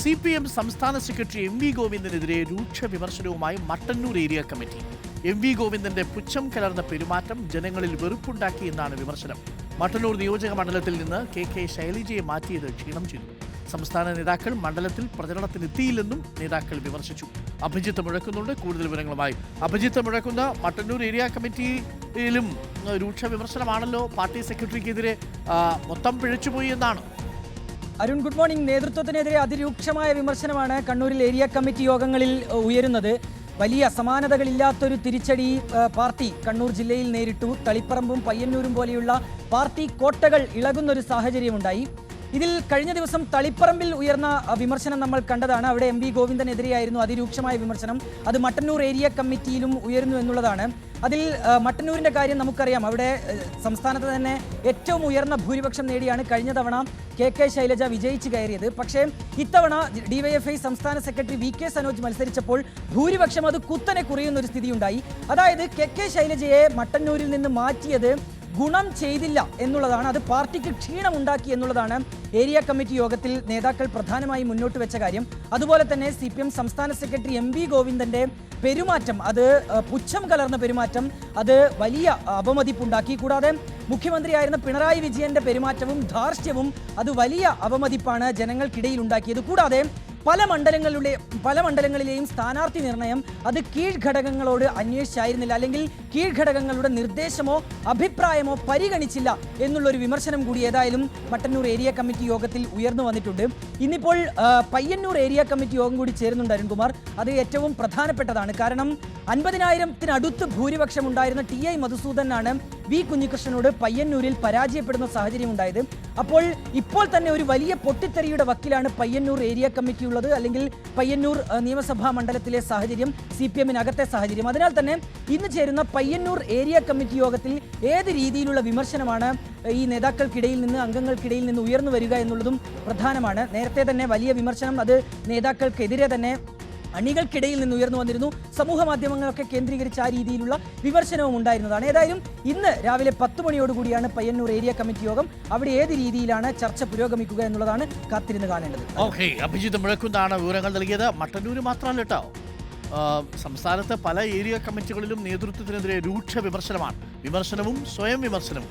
CPM സംസ്ഥാന secretary MV ഗോവിന്ദനെതിരെ രൂക്ഷ വിമർശനവുമായി മട്ടന്നൂർ ഏരിയ കമ്മിറ്റി. MV ഗോവിന്ദന്റെ പുച്ഛം കലർന്ന പെരുമാറ്റം ജനങ്ങളിൽ വെറുപ്പുണ്ടാക്കിയെന്നാണ് വിമർശനം. മട്ടന്നൂർ നിയോജക മണ്ഡലത്തിൽ നിന്ന് KK ശൈലജയെ മാറ്റിയത് ക്ഷീണം ചെയ്തു. സംസ്ഥാന നേതാക്കൾ മണ്ഡലത്തിൽ പ്രചരണത്തിനെത്തിയില്ലെന്നും നേതാക്കൾ വിമർശിച്ചു. അഭിജിത്ത് മുഴക്കുന്നുണ്ട്. കൂടുതൽ വിവരങ്ങളുമായി അഭിജിത്ത് മുഴക്കുന്ന മട്ടന്നൂർ ഏരിയ കമ്മിറ്റിയിലും രൂക്ഷ വിമർശനമാണല്ലോ. പാർട്ടി സെക്രട്ടറിക്കെതിരെ മൊത്തം പിഴച്ചുപോയി എന്നാണ്. Arun, good morning. നേതൃത്വത്തിനെതിരെ അതിരൂക്ഷമായ വിമർശനമാണ് കണ്ണൂരിൽ ഏരിയ കമ്മിറ്റി യോഗങ്ങളിൽ ഉയരുന്നത്. വലിയ സമാനതകളില്ലാത്തൊരു തിരിച്ചടി പാർട്ടി കണ്ണൂർ ജില്ലയിൽ നേരിട്ടു. തളിപ്പറമ്പും പയ്യന്നൂരും പോലെയുള്ള പാർട്ടി കോട്ടകൾ ഇളകുന്നൊരു സാഹചര്യമുണ്ടായി. ഇതിൽ കഴിഞ്ഞ ദിവസം തളിപ്പറമ്പിൽ ഉയർന്ന വിമർശനം നമ്മൾ കണ്ടതാണ്. അവിടെ MV ഗോവിന്ദനെതിരെയായിരുന്നു അതിരൂക്ഷമായ വിമർശനം. അത് മട്ടന്നൂർ ഏരിയ കമ്മിറ്റിയിലും ഉയരുന്നു എന്നുള്ളതാണ്. അതിൽ മട്ടന്നൂരിൻ്റെ കാര്യം നമുക്കറിയാം. അവിടെ സംസ്ഥാനത്ത് തന്നെ ഏറ്റവും ഉയർന്ന ഭൂരിപക്ഷം നേടിയാണ് കഴിഞ്ഞ തവണ KK ശൈലജ വിജയിച്ച് കയറിയത്. പക്ഷേ ഇത്തവണ DYFI സംസ്ഥാന സെക്രട്ടറി VK സനോജ് മത്സരിച്ചപ്പോൾ ഭൂരിപക്ഷം അത് കുത്തനെ കുറയുന്നൊരു സ്ഥിതിയുണ്ടായി. അതായത് KK ശൈലജയെ മട്ടന്നൂരിൽ നിന്ന് മാറ്റിയത് ഗുണം ചെയ്തില്ല എന്നുള്ളതാണ്. അത് പാർട്ടിക്ക് ക്ഷീണമുണ്ടാക്കി എന്നുള്ളതാണ് ഏരിയ കമ്മിറ്റി യോഗത്തിൽ നേതാക്കൾ പ്രധാനമായും മുന്നോട്ട് വെച്ച കാര്യം. അതുപോലെ തന്നെ CPM സംസ്ഥാന സെക്രട്ടറി MV ഗോവിന്ദന്റെ പെരുമാറ്റം, അത് പുച്ഛം കലർന്ന പെരുമാറ്റം, അത് വലിയ അപമതിപ്പുണ്ടാക്കി. കൂടാതെ മുഖ്യമന്ത്രിയായിരുന്ന പിണറായി വിജയന്റെ പെരുമാറ്റവും ധാർഷ്ട്യവും അത് വലിയ അപമതിപ്പാണ് ജനങ്ങൾക്കിടയിൽ ഉണ്ടാക്കിയത്. കൂടാതെ പല മണ്ഡലങ്ങളിലെയും സ്ഥാനാർത്ഥി നിർണയം അത് കീഴ്ഘടകങ്ങളോട് അന്വേഷിച്ചായിരുന്നില്ല, അല്ലെങ്കിൽ കീഴ്ഘടകങ്ങളുടെ നിർദ്ദേശമോ അഭിപ്രായമോ പരിഗണിച്ചില്ല എന്നുള്ളൊരു വിമർശനം കൂടി ഏതായാലും മട്ടന്നൂർ ഏരിയ കമ്മിറ്റി യോഗത്തിൽ ഉയർന്നു വന്നിട്ടുണ്ട്. ഇന്നിപ്പോൾ പയ്യന്നൂർ ഏരിയ കമ്മിറ്റി യോഗം കൂടി ചേരുന്നുണ്ട് അരുൺകുമാർ. അത് ഏറ്റവും പ്രധാനപ്പെട്ടതാണ്. കാരണം 50,000-ത്തിനടുത്ത് ഭൂരിപക്ഷം ഉണ്ടായിരുന്ന TI മധുസൂദനാണ് V കുഞ്ഞികൃഷ്ണനോട് പയ്യന്നൂരിൽ പരാജയപ്പെടുന്ന സാഹചര്യം ഉണ്ടായത്. അപ്പോൾ ഇപ്പോൾ തന്നെ ഒരു വലിയ പൊട്ടിത്തെറിയുടെ വക്കിലാണ് പയ്യന്നൂർ ഏരിയ കമ്മിറ്റി ഉള്ളത്, അല്ലെങ്കിൽ പയ്യന്നൂർ നിയമസഭാ മണ്ഡലത്തിലെ സാഹചര്യം, CPM-നകത്തെ സാഹചര്യം. അതിനാൽ തന്നെ ഇന്ന് ചേരുന്ന പയ്യന്നൂർ ഏരിയ കമ്മിറ്റി യോഗത്തിൽ ഏത് രീതിയിലുള്ള വിമർശനമാണ് ഈ നേതാക്കൾക്കിടയിൽ നിന്ന്, അംഗങ്ങൾക്കിടയിൽ നിന്ന് ഉയർന്നു വരിക എന്നുള്ളതും പ്രധാനമാണ്. നേരത്തെ തന്നെ വലിയ വിമർശനം അത് നേതാക്കൾക്കെതിരെ തന്നെ അണികൾക്കിടയിൽ നിന്ന് ഉയർന്നു വന്നിരുന്നു. സമൂഹ മാധ്യമങ്ങളൊക്കെ കേന്ദ്രീകരിച്ച് ആ രീതിയിലുള്ള വിമർശനവും ഉണ്ടായിരുന്നതാണ്. ഏതായാലും ഇന്ന് രാവിലെ 10 മണിയോടുകൂടിയാണ് പയ്യന്നൂർ ഏരിയ കമ്മിറ്റി യോഗം. അവിടെ ഏത് രീതിയിലാണ് ചർച്ച പുരോഗമിക്കുക എന്നുള്ളതാണ് കാത്തിരുന്ന് കാണേണ്ടത്. അഭിജിത്ത് മുഴക്കുന്നാണ് വിവരങ്ങൾ നൽകിയത്. മട്ടന്നൂർ മാത്രമല്ല കേട്ടോ, സംസ്ഥാനത്ത് പല ഏരിയ കമ്മിറ്റികളിലും നേതൃത്വത്തിനെതിരെ രൂക്ഷ വിമർശനമാണ്. വിമർശനവും സ്വയം വിമർശനവും.